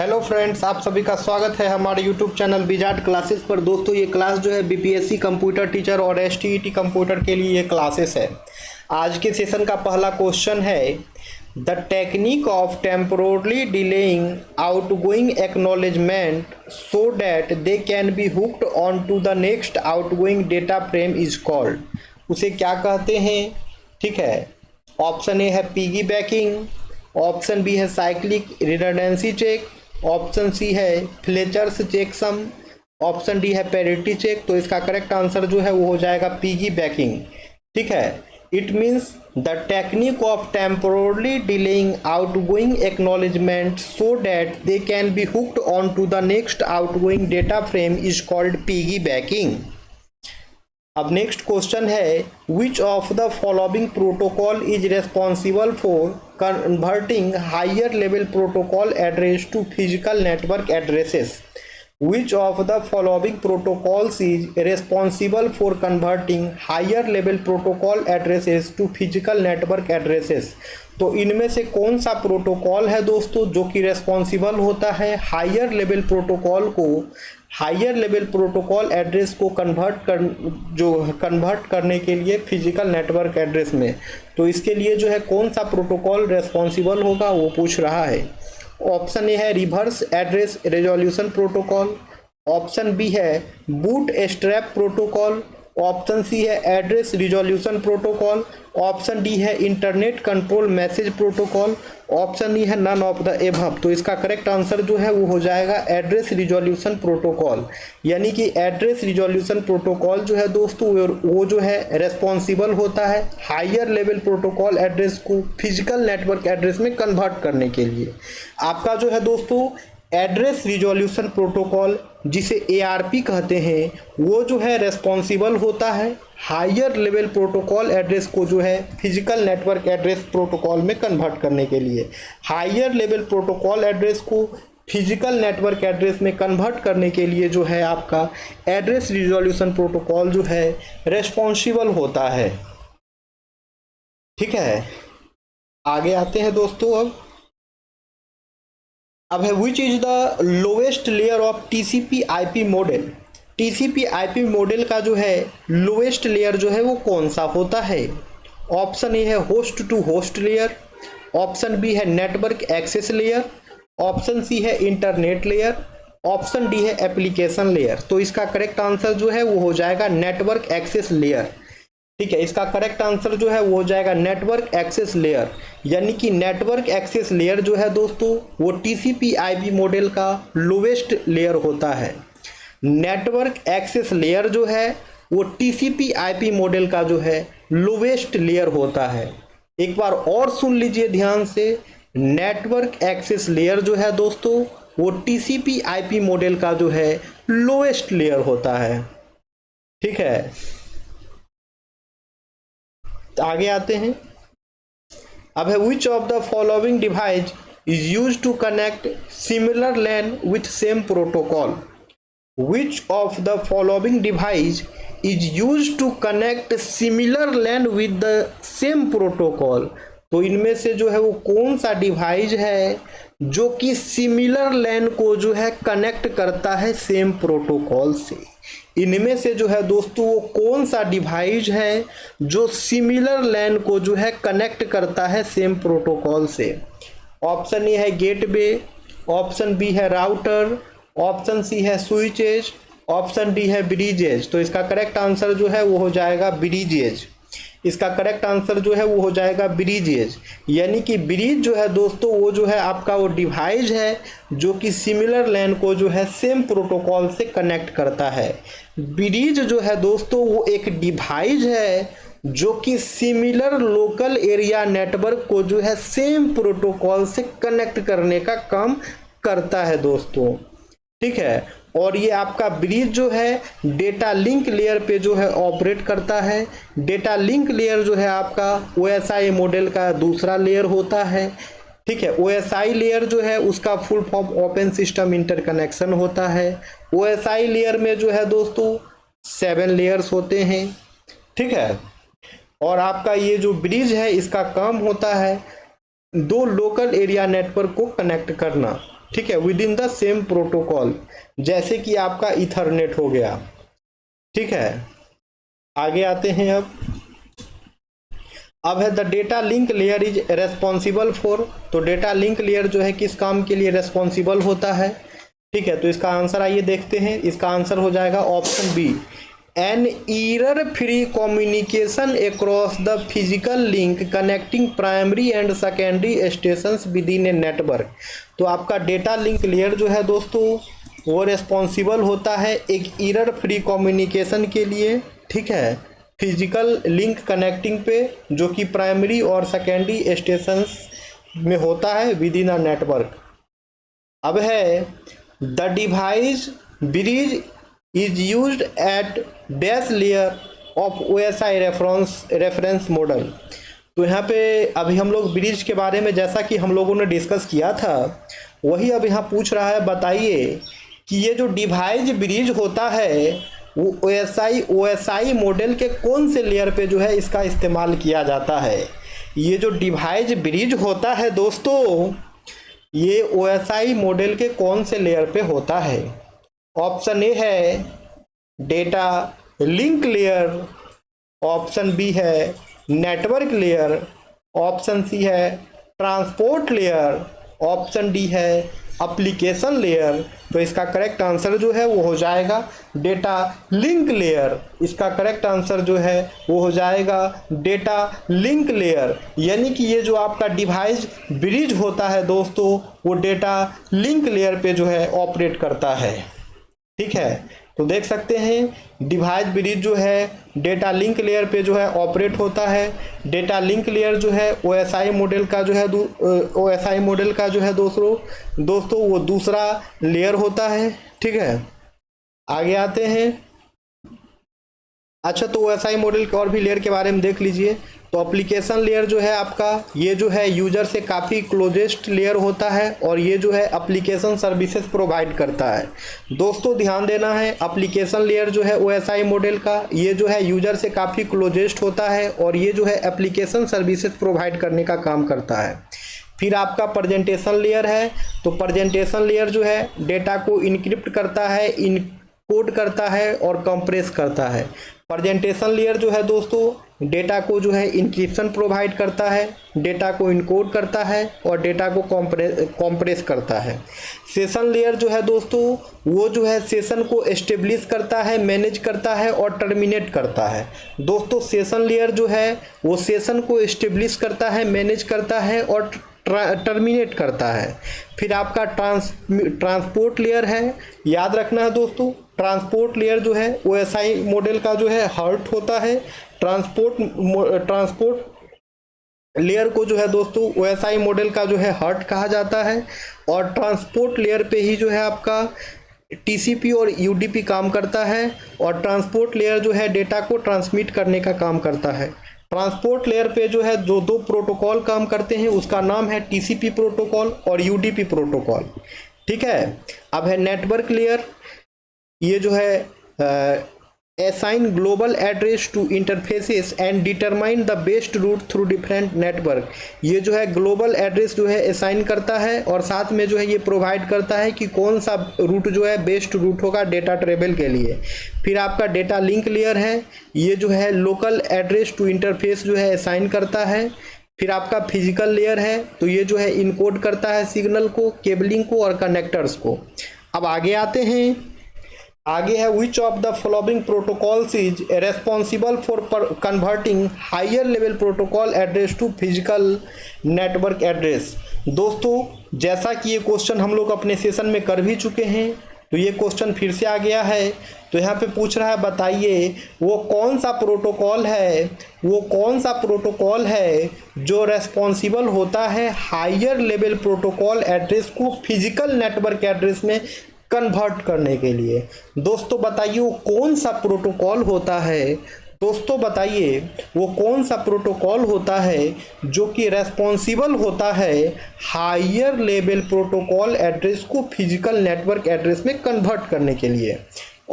Hello friends, आप सभी का स्वागत है हमारे यूट्यूब चैनल बीजाट क्लासेस पर। दोस्तों, ये क्लास जो है बीपीएससी कंप्यूटर टीचर और एसटीईटी कंप्यूटर के लिए ये क्लासेस है। आज के सेशन का पहला क्वेश्चन है, the technique of temporally delaying outgoing acknowledgement so that they can be hooked on to the next outgoing data frame is called. उसे क्या कहते हैं? ठीक है, ऑप्शन ए है पिगी बैकिंग, ऑप्शन बी है cyclic redundancy check, option C है Fletcher's checksum, option D है पैरिटी चेक। तो इसका करेक्ट आंसर जो है वो हो जाएगा पिगी बैकिंग। ठीक है, it means the technique of temporally delaying outgoing acknowledgement so that they can be hooked on to the next outgoing data frame is called piggybacking. अब नेक्स्ट क्वेश्चन है, which of the following protocol is responsible for converting higher level protocol address to physical network addresses. Which of the following protocols is responsible for converting higher level protocol addresses to physical network addresses. तो इनमें से कौन सा protocol है दोस्तों जो कि responsible होता है हायर लेवल प्रोटोकॉल एड्रेस को कन्वर्ट करने के लिए फिजिकल नेटवर्क एड्रेस में। तो इसके लिए जो है कौन सा प्रोटोकॉल रेस्पॉन्सिबल होगा वो पूछ रहा है। ऑप्शन ए है reverse address resolution protocol, option B है bootstrap protocol, option C है address resolution protocol, option D है internet control message protocol, option E है नन ऑफ द एबव। तो इसका करेक्ट आंसर जो है वो हो जाएगा एड्रेस रिजोल्यूशन प्रोटोकॉल। यानी कि एड्रेस रिजोल्यूशन प्रोटोकॉल जो है दोस्तों वो जो है रेस्पॉन्सिबल होता है हायर लेवल प्रोटोकॉल एड्रेस को फिजिकल नेटवर्क एड्रेस में कन्वर्ट करने के लिए। आपका जो है दोस्तों एड्रेस रिजोल्यूशन प्रोटोकॉल, जिसे एआरपी कहते हैं, वो जो है रेस्पॉन्सिबल होता है हायर लेवल प्रोटोकॉल एड्रेस को जो है फिजिकल नेटवर्क एड्रेस प्रोटोकॉल में कन्वर्ट करने के लिए। हायर लेवल प्रोटोकॉल एड्रेस को फिजिकल नेटवर्क एड्रेस में कन्वर्ट करने के लिए जो है आपका एड्रेस रिजोल्यूशन प्रोटोकॉल जो है रेस्पॉन्सिबल होता है। ठीक है, आगे आते हैं दोस्तों। अब है which is the lowest layer of TCP IP model. TCP IP model का जो है लोवेस्ट लेयर जो है वो कौन सा होता है? ऑप्शन ए है host to host layer, option B है network access layer, option C है इंटरनेट लेयर, ऑप्शन डी है एप्लीकेशन लेयर। तो इसका करेक्ट आंसर जो है वो हो जाएगा नेटवर्क एक्सेस लेयर। ठीक है, इसका करेक्ट आंसर जो है वो हो जाएगा नेटवर्क एक्सेस लेयर। यानी कि नेटवर्क एक्सेस लेयर जो है दोस्तों वो टीसीपी आईपी मॉडल का लोवेस्ट लेयर होता है। नेटवर्क एक्सेस लेयर जो है वो टीसीपी आईपी मॉडल का जो है लोवेस्ट लेयर होता है। एक बार और सुन लीजिए ध्यान से, नेटवर्क एक्सेस लेयर जो है दोस्तों वो टीसीपी आईपी मॉडल का जो है लोवेस्ट लेयर होता है। ठीक है, आगे आते हैं। अब है which of the following device is use to connect similar LAN with same protocol. Which of the following device is use to connect similar LAN with the same protocol. तो इनमें से जो है वो कौन सा डिवाइस है जो कि सिमिलर लैन को जो है कनेक्ट करता है सेम प्रोटोकॉल से। इनमें से जो है दोस्तों वो कौन सा डिवाइस है जो सिमिलर लैन को जो है कनेक्ट करता है सेम प्रोटोकॉल से। ऑप्शन ए है गेटवे, ऑप्शन बी है राउटर, ऑप्शन सी है स्विचेज, ऑप्शन डी है ब्रिजेज। तो इसका करेक्ट आंसर जो है वो हो जाएगा ब्रिजेज। इसका करेक्ट आंसर जो है वो हो जाएगा ब्रिजेज। यानी कि ब्रिज जो है दोस्तों वो जो है आपका वो डिवाइस है जो कि सिमिलर लैन को जो है सेम प्रोटोकॉल से कनेक्ट करता है। ब्रिज जो है दोस्तों वो एक डिवाइस है जो कि सिमिलर लोकल एरिया नेटवर्क को जो है सेम प्रोटोकॉल से कनेक्ट करने का काम करता है दोस्तों। ठीक है, और ये आपका ब्रिज जो है डेटा लिंक लेयर पे जो है ऑपरेट करता है। डेटा लिंक लेयर जो है आपका ओएसआई मॉडल का दूसरा लेयर होता है। ठीक है, ओएसआई लेयर जो है उसका full form open system interconnection होता है। ओएसआई लेयर में जो है दोस्तों 7 लेयर्स होते हैं। ठीक है, और आपका ये जो ब्रिज है इसका काम होता है 2 लोकल एरिया नेटवर्क को कनेक्ट करना। ठीक है, with in the same protocol, जैसे कि आपका इथरनेट हो गया। ठीक है, आगे आते हैं। अब है the data link layer is responsible for, तो डेटा लिंक लेयर जो है किस काम के लिए रेस्पॉन्सिबल होता है। ठीक है, तो इसका आंसर आइए देखते हैं। इसका आंसर हो जाएगा option B, an error free communication across the physical link connecting primary and secondary stations within a network. तो आपका डेटा लिंक लेयर जो है दोस्तों वो रेस्पॉन्सिबल होता है एक एरर फ्री कम्युनिकेशन के लिए। ठीक है, फिजिकल लिंक कनेक्टिंग पे, जो कि प्राइमरी और सेकेंडरी स्टेशंस में होता है विद इन अ नेटवर्क। अब है the device bridge is used eight dash layer of OSI reference model. तो यहाँ पे अभी हम लोग ब्रिज के बारे में जैसा कि हम लोगों ने डिस्कस किया था वही अब यहाँ पूछ रहा है, बताइए कि ये जो डिवाइस ब्रिज होता है वो OSI मॉडल के कौन से लेयर पे जो है इसका इस्तेमाल किया जाता है। ये जो डिवाइस ब्रिज होता है दोस्तों ये OSI मॉडल के कौन से लेयर पे होता है। ऑप्शन ए है data link layer, option B है नेटवर्क लेयर, ऑप्शन सी है ट्रांसपोर्ट लेयर, ऑप्शन डी है एप्लीकेशन लेयर। तो इसका करेक्ट आंसर जो है वो हो जाएगा डेटा लिंक लेयर। इसका करेक्ट आंसर जो है वो हो जाएगा डेटा लिंक लेयर, यानी कि ये जो आपका डिवाइस ब्रिज होता है दोस्तों वो डेटा लिंक लेयर पे जो है ऑपरेट करता है। ठीक है, तो देख सकते हैं डिवाइस ब्रिज जो है डेटा लिंक लेयर पे जो है ऑपरेट होता है। डेटा लिंक लेयर जो है OSI मॉडल का जो है दोस्तों वो दूसरा लेयर होता है। ठीक है, आगे आते हैं। अच्छा, तो OSI मॉडल के और भी लेयर के बारे में देख लीजिए। तो एप्लीकेशन लेयर जो है आपका ये जो है यूजर से काफ़ी क्लोजेस्ट लेयर होता है और ये जो है एप्लीकेशन सर्विसेज प्रोवाइड करता है। दोस्तों ध्यान देना है, एप्लीकेशन लेयर जो है OSI मॉडल का ये जो है यूजर से काफ़ी क्लोजेस्ट होता है और ये जो है एप्लीकेशन सर्विसेज प्रोवाइड करने का काम करता है। फिर आपका प्रेजेंटेशन लेयर है, तो प्रेजेंटेशन लेयर जो है डेटा को इनक्रिप्ट करता है, इनकोड करता है और कंप्रेस करता है। प्रेजेंटेशन लेयर जो है दोस्तों डेटा को जो है इंक्रिप्शन प्रोवाइड करता है, डेटा को इनकोड करता है और डेटा को कॉम्प्रेस करता है। सेशन लेयर जो है दोस्तों वो जो है सेशन को एस्टेब्लिश करता है, मैनेज करता है और टर्मिनेट करता है। दोस्तों सेशन लेयर जो है वो सेशन को एस्टेब्लिश करता है, मैनेज करता है और टर्मिनेट करता है। फिर आपका ट्रांसपोर्ट लेयर है, याद रखना है दोस्तों ट्रांसपोर्ट लेयर जो है OSI मॉडल का जो है हार्ट होता है। ट्रांसपोर्ट लेयर को जो है दोस्तों OSI मॉडल का जो है हार्ट कहा जाता है और ट्रांसपोर्ट लेयर पे ही जो है आपका TCP और UDP काम करता है और ट्रांसपोर्ट लेयर जो है डेटा को ट्रांसमिट करने का काम करता है। ट्रांसपोर्ट लेयर पे जो है जो दो प्रोटोकॉल काम करते हैं उसका नाम है TCP प्रोटोकॉल और UDP प्रोटोकॉल। ठीक है, अब है नेटवर्क लेयर। ये जो है assign global address to interfaces and determine the best route through different network। ये जो है ग्लोबल एड्रेस जो है असाइन करता है और साथ में जो है ये प्रोवाइड करता है कि कौन सा रूट जो है बेस्ट रूट होगा डेटा ट्रेवल के लिए। फिर आपका डेटा लिंक लेयर है, ये जो है लोकल एड्रेस टू इंटरफेस जो है असाइन करता है। फिर आपका फिजिकल लेयर है, तो ये जो है इनकोड करता है सिग्नल को, केबलिंग को और कनेक्टर्स को। अब आगे आते हैं, आगे है which of the following protocols is responsible for converting higher level protocol address to physical network address. दोस्तों जैसा कि ये क्वेश्चन हम लोग अपने सेशन में कर भी चुके हैं, तो ये क्वेश्चन फिर से आ गया है। तो यहाँ पे पूछ रहा है बताइए वो कौन सा प्रोटोकॉल है जो रेस्पॉन्सिबल होता है हायर लेवल प्रोटोकॉल एड्रेस को फिजिकल नेटवर्क एड्रेस में कन्वर्ट करने के लिए। दोस्तों बताइए वो कौन सा प्रोटोकॉल होता है, दोस्तों बताइए वो कौन सा प्रोटोकॉल होता है जो कि रेस्पॉन्सिबल होता है हायर लेवल प्रोटोकॉल एड्रेस को फिजिकल नेटवर्क एड्रेस में कन्वर्ट करने के लिए।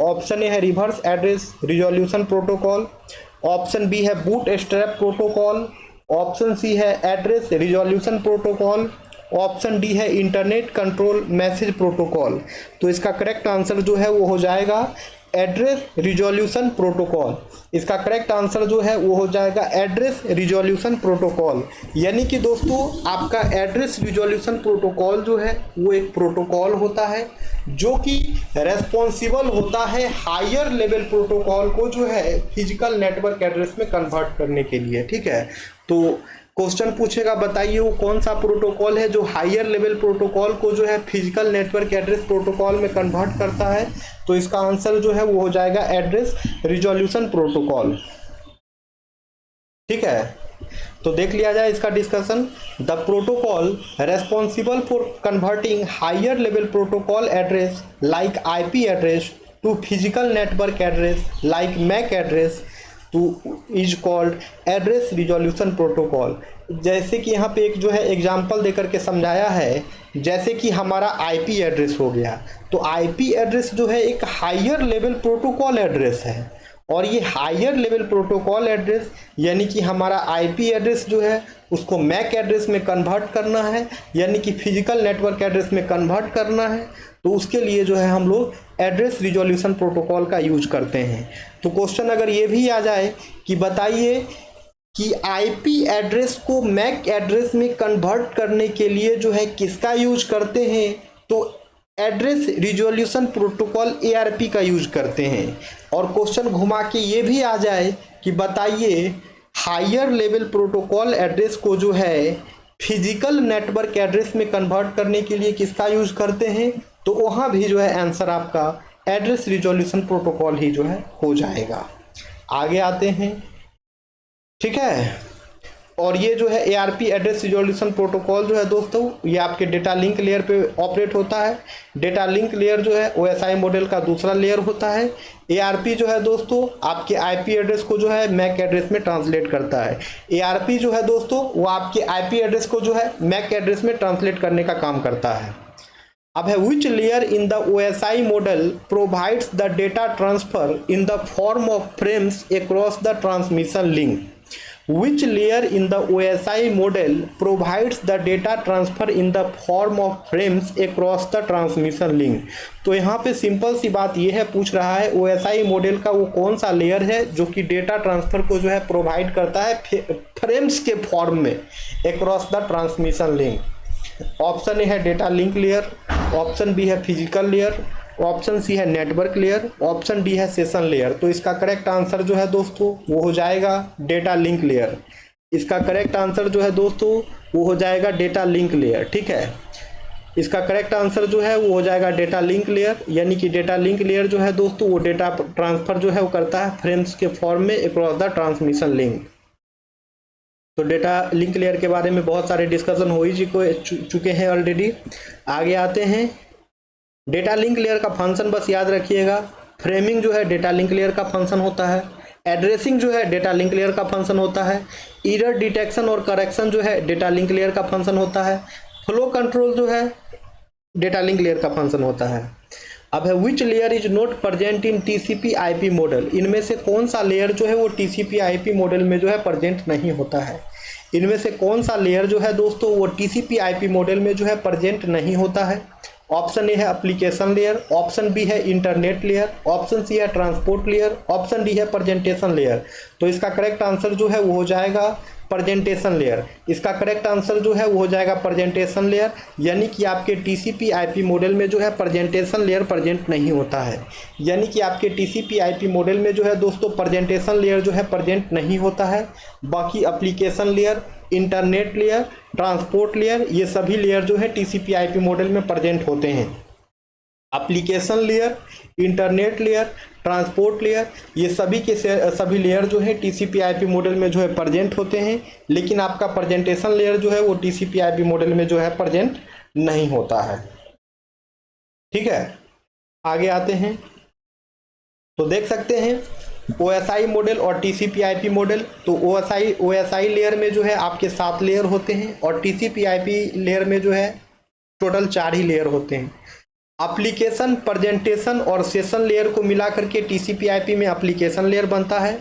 ऑप्शन ए है reverse address resolution protocol, option B है bootstrap protocol, option C है address resolution protocol, option D है इंटरनेट कंट्रोल मैसेज प्रोटोकॉल। तो इसका करेक्ट आंसर जो है वो हो जाएगा एड्रेस रिजोल्यूशन प्रोटोकॉल। इसका करेक्ट आंसर जो है वो हो जाएगा एड्रेस रिजोल्यूशन प्रोटोकॉल। यानी कि दोस्तों आपका एड्रेस रिजोल्यूशन प्रोटोकॉल जो है वो एक प्रोटोकॉल होता है जो कि रेस्पॉन्सिबल होता है हायर लेवल प्रोटोकॉल को जो है फिजिकल नेटवर्क एड्रेस में कन्वर्ट करने के लिए। ठीक है, तो क्वेश्चन पूछेगा बताइए वो कौन सा प्रोटोकॉल है जो हायर लेवल प्रोटोकॉल को जो है फिजिकल नेटवर्क एड्रेस प्रोटोकॉल में कन्वर्ट करता है। तो इसका आंसर जो है वो हो जाएगा एड्रेस रिजोल्यूशन प्रोटोकॉल। ठीक है, तो देख लिया जाए इसका discussion. The protocol responsible for converting higher level protocol address like IP address to physical network address like MAC address to is called address resolution protocol. जैसे कि यहाँ पे एक जो है एग्जाम्पल देकर के समझाया है, जैसे कि हमारा आईपी एड्रेस हो गया, तो आईपी एड्रेस जो है एक हायर लेवल प्रोटोकॉल एड्रेस है, और ये हायर लेवल प्रोटोकॉल एड्रेस यानी कि हमारा आईपी एड्रेस जो है उसको मैक एड्रेस में कन्वर्ट करना है, यानी कि फिजिकल नेटवर्क एड्रेस में कन्वर्ट करना है। तो उसके लिए जो है हम लोग एड्रेस रिजोल्यूशन प्रोटोकॉल का यूज करते हैं। तो क्वेश्चन अगर ये भी आ जाए कि बताइए कि आईपी एड्रेस को मैक एड्रेस में कन्वर्ट करने के लिए जो है किसका यूज करते हैं, तो एड्रेस रिजोल्यूशन प्रोटोकॉल एआरपी का यूज करते हैं। और क्वेश्चन घुमा के ये भी आ जाए कि बताइए हायर लेवल प्रोटोकॉल एड्रेस को जो है फिजिकल नेटवर्क एड्रेस में कन्वर्ट करने के लिए किसका यूज करते हैं, तो वहाँ भी जो है आंसर आपका एड्रेस रिजोल्यूशन प्रोटोकॉल ही जो है हो जाएगा। आगे आते हैं। ठीक है, और ये जो है एआरपी एड्रेस रिजोल्यूशन प्रोटोकॉल जो है दोस्तों ये आपके डेटा लिंक लेयर पे ऑपरेट होता है। डेटा लिंक लेयर जो है ओएसआई मॉडल का दूसरा लेयर होता है। एआरपी जो है दोस्तों आपके आईपी एड्रेस को जो है मैक एड्रेस में ट्रांसलेट करता है। एआरपी जो है दोस्तों वो आपके आईपी एड्रेस को जो है मैक एड्रेस में ट्रांसलेट करने का काम करता है। अब है which layer in the OSI model provides the data transfer in the form of frames across the transmission link. Which layer in the OSI model provides the data transfer in the form of frames across the transmission link? तो यहाँ पे simple सी बात ये है, पूछ रहा है OSI model का वो कौन सा लेयर है जो कि डेटा ट्रांसफर को जो है प्रोवाइड करता है फ्रेम्स के फॉर्म में across the transmission link. Option A है data link layer, option B है फिजिकल लेयर, ऑप्शन सी है नेटवर्क लेयर, ऑप्शन डी है सेशन लेयर। तो इसका करेक्ट आंसर जो है दोस्तों वो हो जाएगा डेटा लिंक लेयर। इसका करेक्ट आंसर जो है दोस्तों वो हो जाएगा डेटा लिंक लेयर। ठीक है, इसका करेक्ट आंसर जो है वो हो जाएगा डेटा लिंक लेयर, यानी कि डेटा लिंक लेयर जो है दोस्तों वो डेटा ट्रांसफर जो है वो करता है फ्रेम्स के फॉर्म में अक्रॉस द ट्रांसमिशन लिंक। तो डेटा लिंक लेयर के बारे में बहुत सारे डिस्कशन हो ही चुके हैं ऑलरेडी। आगे आते हैं। डेटा लिंक लेयर का फंक्शन बस याद रखिएगा, फ्रेमिंग जो है डेटा लिंक लेयर का फंक्शन होता है, एड्रेसिंग जो है डेटा लिंक लेयर का फंक्शन होता है, एरर डिटेक्शन और करेक्शन जो है डेटा लिंक लेयर का फंक्शन होता है, फ्लो कंट्रोल जो है डेटा लिंक लेयर का फंक्शन होता है। अब है which layer is not present in TCP IP model. इनमें से कौन सा लेयर जो है वो टीसीपी आईपी मॉडल में जो है प्रेजेंट नहीं होता है। इनमें से कौन सा लेयर जो है दोस्तों वो टीसीपी आईपी मॉडल में जो है प्रेजेंट नहीं होता है। ऑप्शन ए है एप्लीकेशन लेयर, ऑप्शन बी है इंटरनेट लेयर, ऑप्शन सी है ट्रांसपोर्ट लेयर, ऑप्शन डी है प्रेजेंटेशन लेयर। तो इसका करेक्ट आंसर जो है वो हो जाएगा प्रेजेंटेशन लेयर। इसका करेक्ट आंसर जो है वो हो जाएगा प्रेजेंटेशन लेयर, यानी कि आपके टीसीपी आईपी मॉडल में जो है प्रेजेंटेशन लेयर प्रेजेंट नहीं होता है। यानी कि आपके टीसीपी आईपी मॉडल में जो है दोस्तों प्रेजेंटेशन लेयर जो है प्रेजेंट नहीं होता है। बाकी application layer, internet layer, transport layer ये सभी लेयर जो है टीसीपी आईपी मॉडल में प्रेजेंट होते हैं। Application layer, internet layer, transport layer ये सभी के सभी लेयर जो है टीसीपी आईपी मॉडल में जो है प्रेजेंट होते हैं, लेकिन आपका प्रेजेंटेशन लेयर जो है वो टीसीपी आईपी मॉडल में जो है प्रेजेंट नहीं होता है। ठीक है, आगे आते हैं। तो देख सकते हैं ओएसआई मॉडल और टीसीपी आईपी मॉडल। तो ओएसआई लेयर में जो है आपके 7 लेयर होते हैं और टीसीपी आईपी लेयर में जो है टोटल 4 ही लेयर होते हैं। एप्लीकेशन, प्रेजेंटेशन और सेशन लेयर को मिला करके टीसीपी आईपी में एप्लीकेशन लेयर बनता है।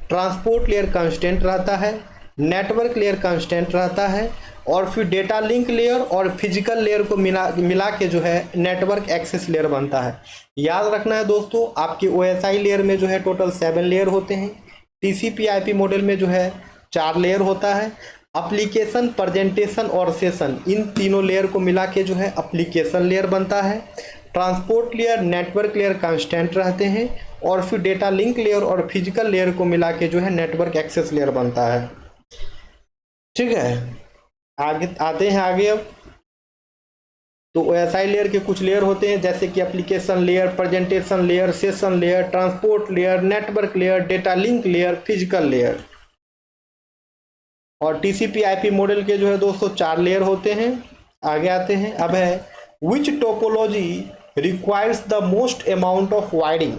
ट्रांसपोर्ट लेयर कांस्टेंट रहता है, नेटवर्क लेयर कांस्टेंट रहता है, और फिर डेटा लिंक लेयर और फिजिकल लेयर को मिला के जो है नेटवर्क एक्सेस लेयर बनता है। याद रखना है दोस्तों, आपके OSI लेयर में जो है टोटल 7 लेयर होते हैं, TCP/IP मॉडल में जो है 4 लेयर होता है। एप्लीकेशन, प्रेजेंटेशन और सेशन, इन तीनों लेयर को मिला के जो है एप्लीकेशन लेयर बनता है। Transport layer, network layer constant रहते हैं, और फिर डेटा लिंक लेयर और फिजिकल लेयर को मिला के जो है नेटवर्क एक्सेस लेयर बनता है। ठीक है, आगे आते हैं आगे। अब तो OSI लेयर के कुछ लेयर होते हैं, जैसे कि application layer, presentation layer, session layer, transport layer, network layer, data link layer, physical layer. और TCP/IP मॉडल के जो है दोस्तों 4 लेयर होते हैं। आगे आते हैं। अब है which topology requires the most amount of wiring.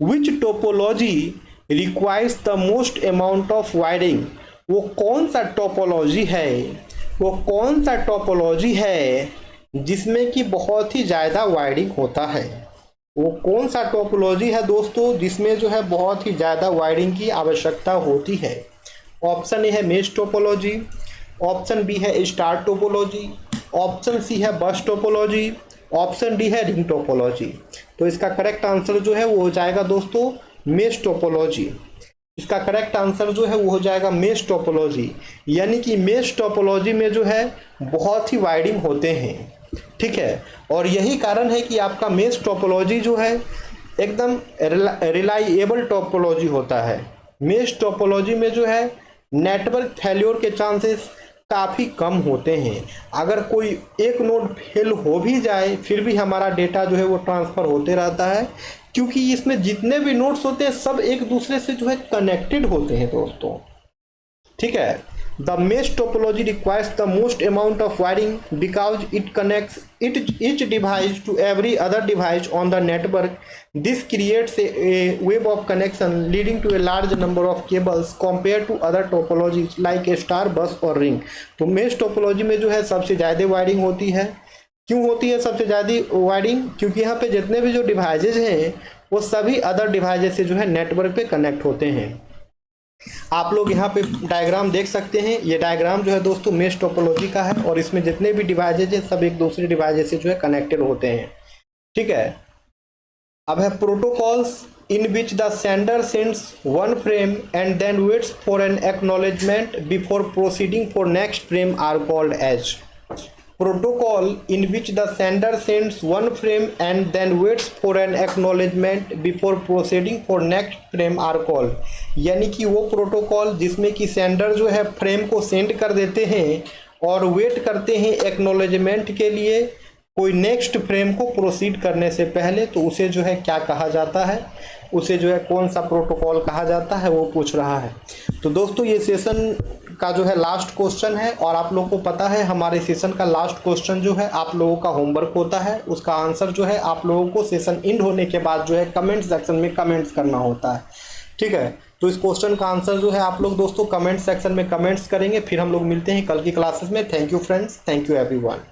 Which topology requires the most amount of wiring. वो कौन सा टोपोलॉजी है, वो कौन सा टोपोलॉजी है जिसमें कि बहुत ही ज़्यादा वायरिंग होता है। वो कौन सा टोपोलॉजी है दोस्तों जिसमें जो है बहुत ही ज़्यादा वायरिंग की आवश्यकता होती है। ऑप्शन ए है मेश टोपोलॉजी, ऑप्शन बी है स्टार टोपोलॉजी, ऑप्शन सी है बस टोपोलॉजी, ऑप्शन डी है रिंग टोपोलॉजी। तो इसका करेक्ट आंसर जो है वो हो जाएगा दोस्तों मेश टोपोलॉजी। इसका करेक्ट आंसर जो है वो हो जाएगा मेश टोपोलॉजी, यानी कि मेश टोपोलॉजी में जो है बहुत ही वायरिंग होते हैं। ठीक है, और यही कारण है कि आपका मेश टोपोलॉजी जो है एकदम रिलायबल टोपोलॉजी होता है। मेश टोपोलॉजी में जो है नेटवर्क फेल्योर के चांसेस काफ़ी कम होते हैं। अगर कोई एक नोड फेल हो भी जाए फिर भी हमारा डेटा जो है वो ट्रांसफ़र होते रहता है, क्योंकि इसमें जितने भी नोड्स होते हैं सब एक दूसरे से जो है कनेक्टेड होते हैं दोस्तों। ठीक है, the mesh topology requires the most amount of wiring because it connects each device to every other device on the network. This creates a web of connection leading to a large number of cables compared to other topologies like a star, bus और ring. तो mesh topology में जो है सबसे ज़्यादा wiring होती है। क्यों होती है सबसे ज़्यादा वायरिंग? क्योंकि यहाँ पे जितने भी जो डिवाइसेज हैं वो सभी अदर डिवाइसेज से जो है नेटवर्क पे कनेक्ट होते हैं। आप लोग यहाँ पे डायग्राम देख सकते हैं। ये डायग्राम जो है दोस्तों मेश टोपोलॉजी का है, और इसमें जितने भी डिवाइसेज हैं सब एक दूसरे डिवाइसेज से जो है कनेक्टेड होते हैं। ठीक है, अब है protocols in which the sender sends one frame and then waits for an acknowledgement before proceeding for next frame are called as. Protocol in which the sender sends one frame and then waits for an acknowledgement before proceeding for next frame are called। यानी कि वो protocol जिसमें कि sender जो है frame को send कर देते हैं और वेट करते हैं एक्नॉलेजमेंट के लिए कोई नेक्स्ट फ्रेम को प्रोसीड करने से पहले, तो उसे जो है क्या कहा जाता है, उसे जो है कौन सा प्रोटोकॉल कहा जाता है, वो पूछ रहा है। तो दोस्तों ये सेशन का जो है लास्ट क्वेश्चन है, और आप लोगों को पता है हमारे सेशन का लास्ट क्वेश्चन जो है आप लोगों का होमवर्क होता है। उसका आंसर जो है आप लोगों को सेशन एंड होने के बाद जो है कमेंट सेक्शन में कमेंट्स करना होता है। ठीक है, तो इस क्वेश्चन का आंसर जो है आप लोग दोस्तों कमेंट सेक्शन में कमेंट्स करेंगे। फिर हम लोग मिलते हैं कल की क्लासेस में। Thank you friends, thank you everyone.